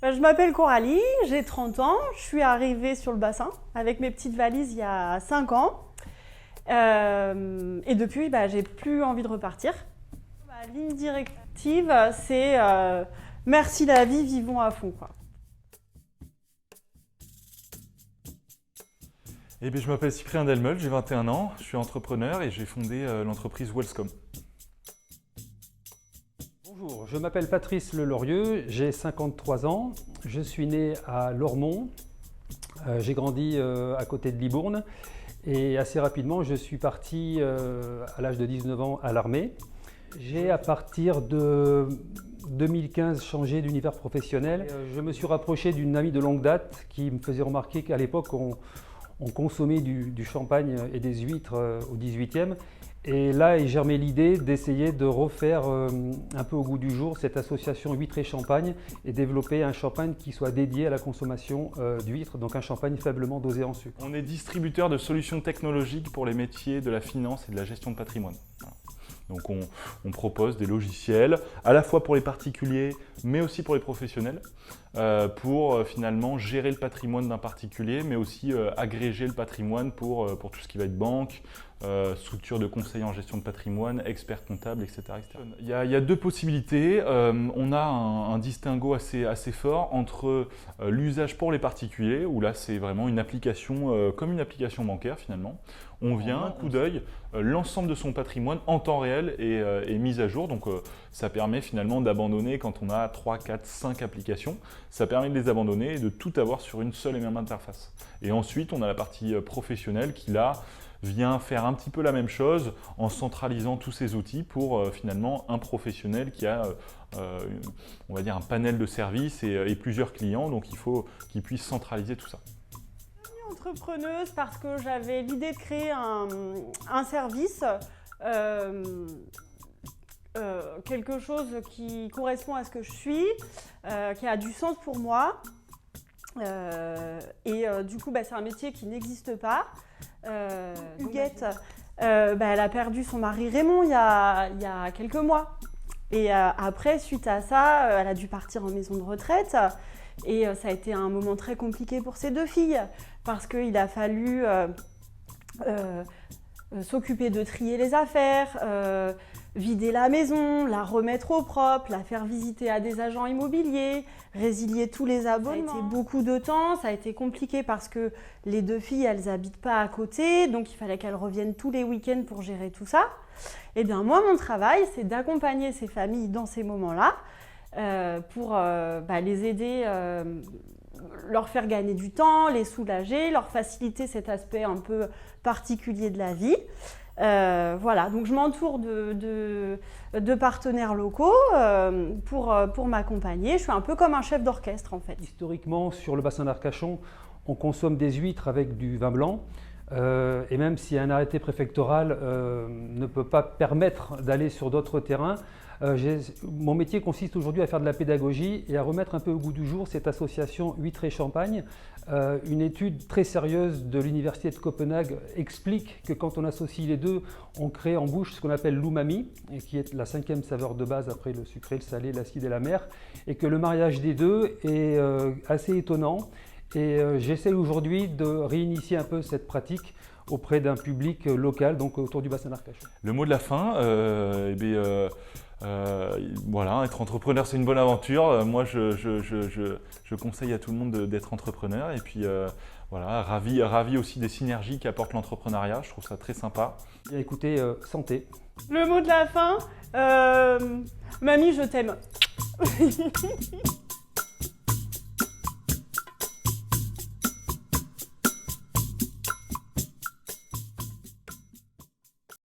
Je m'appelle Coralie, j'ai 30 ans, je suis arrivée sur le bassin avec mes petites valises il y a 5 ans. Et depuis, j'ai plus envie de repartir. Ma ligne directive, c'est merci la vie, vivons à fond, quoi. Eh bien, je m'appelle Cyprien Delmeul, j'ai 21 ans, je suis entrepreneur et j'ai fondé l'entreprise Wellscom. Bonjour, je m'appelle Patrice Lelorieux, j'ai 53 ans, je suis né à Lormont, j'ai grandi à côté de Libourne et assez rapidement je suis parti à l'âge de 19 ans à l'armée. J'ai à partir de 2015 changé d'univers professionnel. Je me suis rapproché d'une amie de longue date qui me faisait remarquer qu'à l'époque on consommait du champagne et des huîtres au 18e. Et là est germée l'idée d'essayer de refaire un peu au goût du jour cette association huîtres et champagne et développer un champagne qui soit dédié à la consommation d'huîtres, donc un champagne faiblement dosé en sucre. On est distributeur de solutions technologiques pour les métiers de la finance et de la gestion de patrimoine. Voilà. Donc on propose des logiciels à la fois pour les particuliers mais aussi pour les professionnels pour finalement gérer le patrimoine d'un particulier mais aussi agréger le patrimoine pour tout ce qui va être banque, structure de conseil en gestion de patrimoine, expert comptable, etc. Il y a deux possibilités. On a un distinguo assez fort entre l'usage pour les particuliers, où là c'est vraiment une application comme une application bancaire finalement. On vient, un coup d'œil, l'ensemble de son patrimoine en temps réel est mis à jour. Donc ça permet finalement d'abandonner quand on a 3, 4, 5 applications. Ça permet de les abandonner et de tout avoir sur une seule et même interface. Et ensuite, on a la partie professionnelle qui là vient faire un petit peu la même chose en centralisant tous ces outils pour finalement un professionnel qui a on va dire un panel de services et plusieurs clients. Donc il faut qu'il puisse centraliser tout ça. Entrepreneuse parce que j'avais l'idée de créer un service, quelque chose qui correspond à ce que je suis, qui a du sens pour moi. Du coup, c'est un métier qui n'existe pas. Huguette, elle a perdu son mari Raymond il y a quelques mois. Et après, suite à ça, elle a dû partir en maison de retraite. Et ça a été un moment très compliqué pour ses deux filles parce qu'il a fallu s'occuper de trier les affaires, vider la maison, la remettre au propre, la faire visiter à des agents immobiliers, résilier tous les abonnements. Ça a été beaucoup de temps, ça a été compliqué parce que les deux filles, elles n'habitent pas à côté, donc il fallait qu'elles reviennent tous les week-ends pour gérer tout ça. Et bien moi, mon travail, c'est d'accompagner ces familles dans ces moments-là pour les aider, leur faire gagner du temps, les soulager, leur faciliter cet aspect un peu particulier de la vie. Voilà, donc je m'entoure de partenaires locaux pour m'accompagner. Je suis un peu comme un chef d'orchestre en fait. Historiquement, sur le bassin d'Arcachon, on consomme des huîtres avec du vin blanc. Et même si un arrêté préfectoral ne peut pas permettre d'aller sur d'autres terrains, mon métier consiste aujourd'hui à faire de la pédagogie et à remettre un peu au goût du jour cette association huîtres et champagne. Une étude très sérieuse de l'université de Copenhague explique que quand on associe les deux, on crée en bouche ce qu'on appelle l'umami, qui est la 5e saveur de base après le sucré, le salé, l'acide et l'amer, et que le mariage des deux est assez étonnant. Et j'essaie aujourd'hui de réinitier un peu cette pratique auprès d'un public local, donc autour du bassin d'Arcachon. Le mot de la fin, voilà, être entrepreneur c'est une bonne aventure. Moi je conseille à tout le monde d'être entrepreneur et puis voilà, ravi aussi des synergies qu'apporte l'entrepreneuriat, je trouve ça très sympa. Bien écoutez, santé. Le mot de la fin, mamie je t'aime.